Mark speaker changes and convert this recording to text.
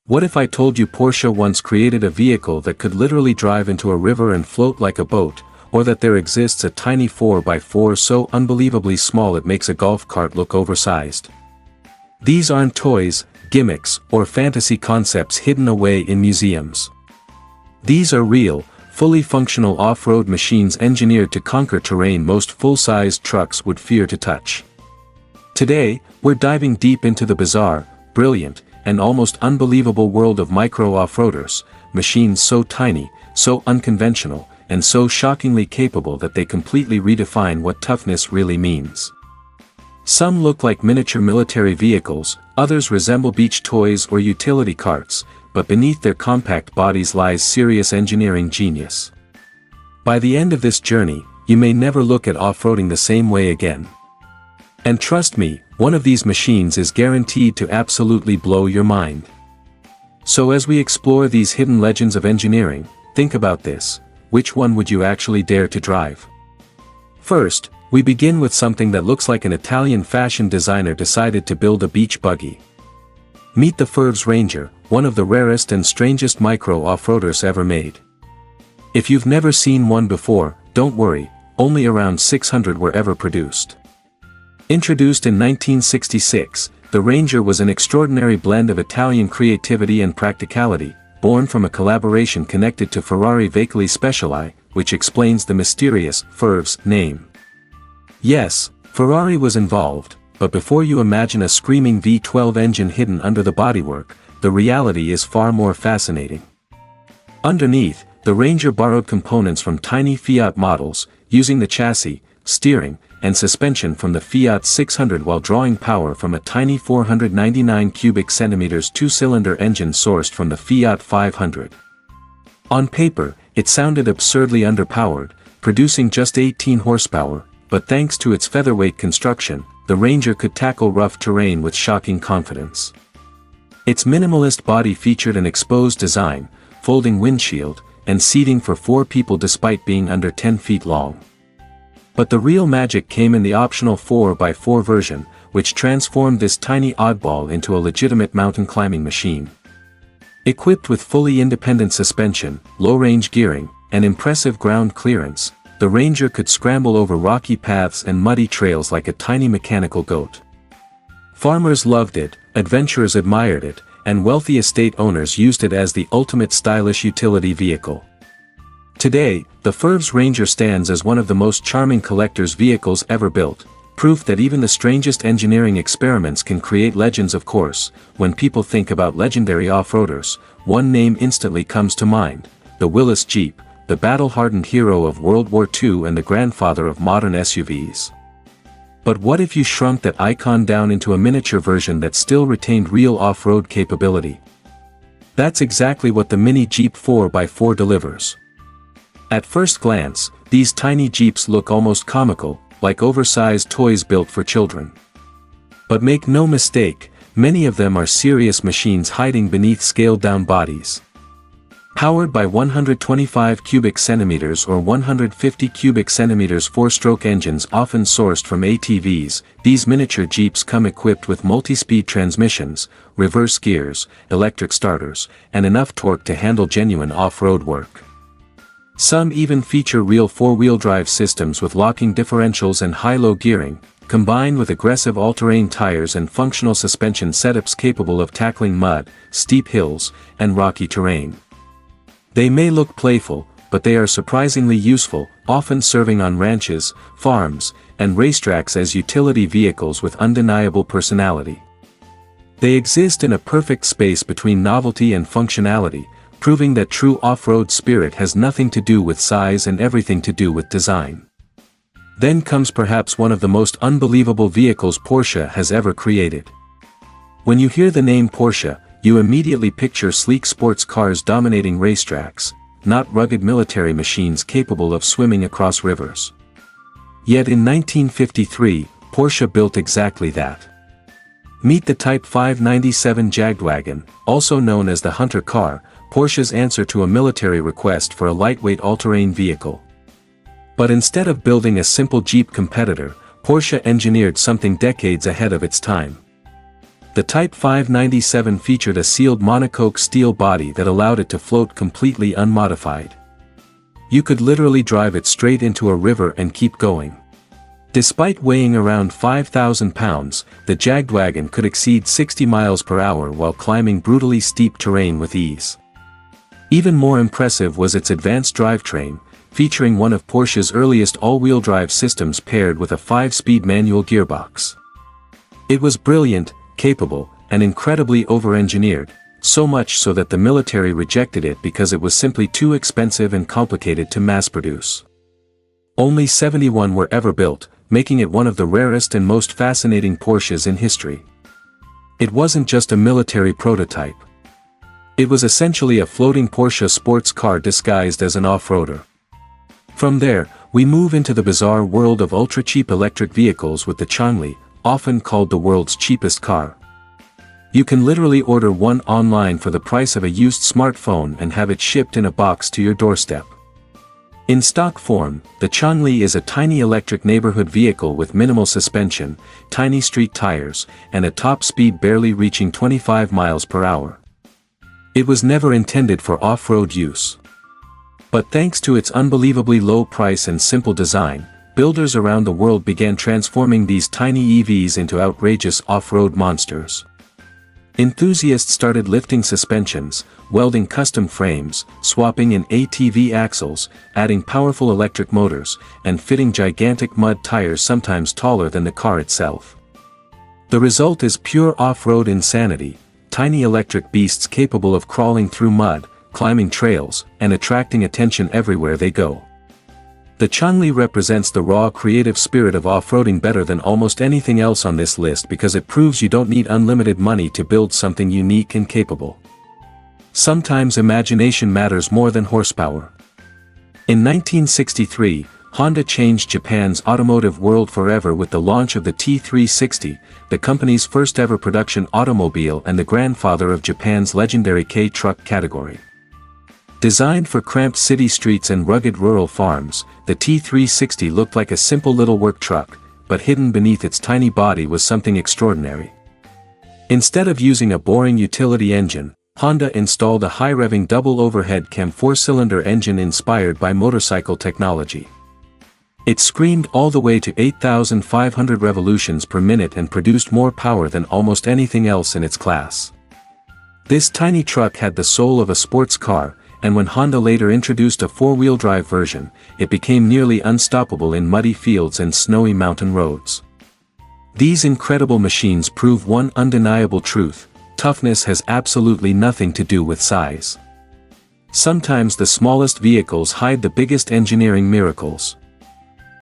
Speaker 1: What if I told you Porsche once created a vehicle that could literally drive into a river and float like a boat, or that there exists a tiny 4x4 so unbelievably small it makes a golf cart look oversized? These aren't toys, gimmicks, or fantasy concepts hidden away in museums. These are real, fully functional off-road machines engineered to conquer terrain most full-sized trucks would fear to touch. Today, we're diving deep into the bizarre, brilliant, and almost unbelievable world of micro off-roaders, machines so tiny, so unconventional, and so shockingly capable that they completely redefine what toughness really means. Some look like miniature military vehicles, others resemble beach toys or utility carts, but beneath their compact bodies lies serious engineering genius. By the end of this journey, you may never look at off-roading the same way again. And trust me, one of these machines is guaranteed to absolutely blow your mind. So as we explore these hidden legends of engineering, think about this: which one would you actually dare to drive? First, we begin with something that looks like an Italian fashion designer decided to build a beach buggy. Meet the Fervs Ranger, one of the rarest and strangest micro off-roaders ever made. If you've never seen one before, don't worry, only around 600 were ever produced. Introduced in 1966, the Ranger was an extraordinary blend of Italian creativity and practicality, born from a collaboration connected to Ferrari Veicoli Speciali, which explains the mysterious Fervs name. Yes, Ferrari was involved, but before you imagine a screaming V12 engine hidden under the bodywork, the reality is far more fascinating. Underneath, the Ranger borrowed components from tiny Fiat models, using the chassis, steering, and suspension from the Fiat 600 while drawing power from a tiny 499 cubic centimeters two-cylinder engine sourced from the Fiat 500. On paper, it sounded absurdly underpowered, producing just 18 horsepower, but thanks to its featherweight construction, the Ranger could tackle rough terrain with shocking confidence. Its minimalist body featured an exposed design, folding windshield, and seating for 4 people despite being under 10 feet long. But the real magic came in the optional 4x4 version, which transformed this tiny oddball into a legitimate mountain climbing machine. Equipped with fully independent suspension, low-range gearing, and impressive ground clearance, the Ranger could scramble over rocky paths and muddy trails like a tiny mechanical goat. Farmers loved it, adventurers admired it, and wealthy estate owners used it as the ultimate stylish utility vehicle. Today, the Fervs Ranger stands as one of the most charming collector's vehicles ever built, proof that even the strangest engineering experiments can create legends. Of course, when people think about legendary off-roaders, one name instantly comes to mind: the Willys Jeep, the battle-hardened hero of World War II and the grandfather of modern SUVs. But what if you shrunk that icon down into a miniature version that still retained real off-road capability? That's exactly what the Mini Jeep 4x4 delivers. At first glance, these tiny Jeeps look almost comical, like oversized toys built for children. But make no mistake, many of them are serious machines hiding beneath scaled-down bodies. Powered by 125 cubic centimeters or 150 cubic centimeters four-stroke engines often sourced from ATVs, these miniature Jeeps come equipped with multi-speed transmissions, reverse gears, electric starters, and enough torque to handle genuine off-road work. Some even feature real four-wheel drive systems with locking differentials and high-low gearing, combined with aggressive all-terrain tires and functional suspension setups capable of tackling mud, steep hills, and rocky terrain. They may look playful, but they are surprisingly useful, often serving on ranches, farms, and racetracks as utility vehicles with undeniable personality. They exist in a perfect space between novelty and functionality, proving that true off-road spirit has nothing to do with size and everything to do with design. Then comes perhaps one of the most unbelievable vehicles Porsche has ever created. When you hear the name Porsche, you immediately picture sleek sports cars dominating racetracks, not rugged military machines capable of swimming across rivers. Yet in 1953, Porsche built exactly that. Meet the Type 597 Jagdwagon, also known as the Hunter car, Porsche's answer to a military request for a lightweight all-terrain vehicle. But instead of building a simple Jeep competitor, Porsche engineered something decades ahead of its time. The Type 597 featured a sealed monocoque steel body that allowed it to float completely unmodified. You could literally drive it straight into a river and keep going. Despite weighing around 5,000 pounds, the Jagdwagon could exceed 60 miles per hour while climbing brutally steep terrain with ease. Even more impressive was its advanced drivetrain, featuring one of Porsche's earliest all-wheel drive systems paired with a 5-speed manual gearbox. It was brilliant, capable, and incredibly over-engineered, so much so that the military rejected it because it was simply too expensive and complicated to mass-produce. Only 71 were ever built, making it one of the rarest and most fascinating Porsches in history. It wasn't just a military prototype. It was essentially a floating Porsche sports car disguised as an off-roader. From there, we move into the bizarre world of ultra-cheap electric vehicles with the Changli, often called the world's cheapest car. You can literally order one online for the price of a used smartphone and have it shipped in a box to your doorstep. In stock form, the Changli is a tiny electric neighborhood vehicle with minimal suspension, tiny street tires, and a top speed barely reaching 25 miles per hour. It was never intended for off-road use. But thanks to its unbelievably low price and simple design, builders around the world began transforming these tiny EVs into outrageous off-road monsters. Enthusiasts started lifting suspensions, welding custom frames, swapping in ATV axles, adding powerful electric motors, and fitting gigantic mud tires sometimes taller than the car itself. The result is pure off-road insanity, tiny electric beasts capable of crawling through mud, climbing trails, and attracting attention everywhere they go. The Changli represents the raw creative spirit of off-roading better than almost anything else on this list because it proves you don't need unlimited money to build something unique and capable. Sometimes imagination matters more than horsepower. In 1963, Honda changed Japan's automotive world forever with the launch of the T360, the company's first ever production automobile and the grandfather of Japan's legendary K-truck category. Designed for cramped city streets and rugged rural farms, the T360 looked like a simple little work truck, but hidden beneath its tiny body was something extraordinary. Instead of using a boring utility engine, Honda installed a high-revving double-overhead cam 4-cylinder engine inspired by motorcycle technology. It screamed all the way to 8,500 revolutions per minute and produced more power than almost anything else in its class. This tiny truck had the soul of a sports car, and when Honda later introduced a four-wheel drive version, it became nearly unstoppable in muddy fields and snowy mountain roads. These incredible machines prove one undeniable truth: toughness has absolutely nothing to do with size. Sometimes the smallest vehicles hide the biggest engineering miracles.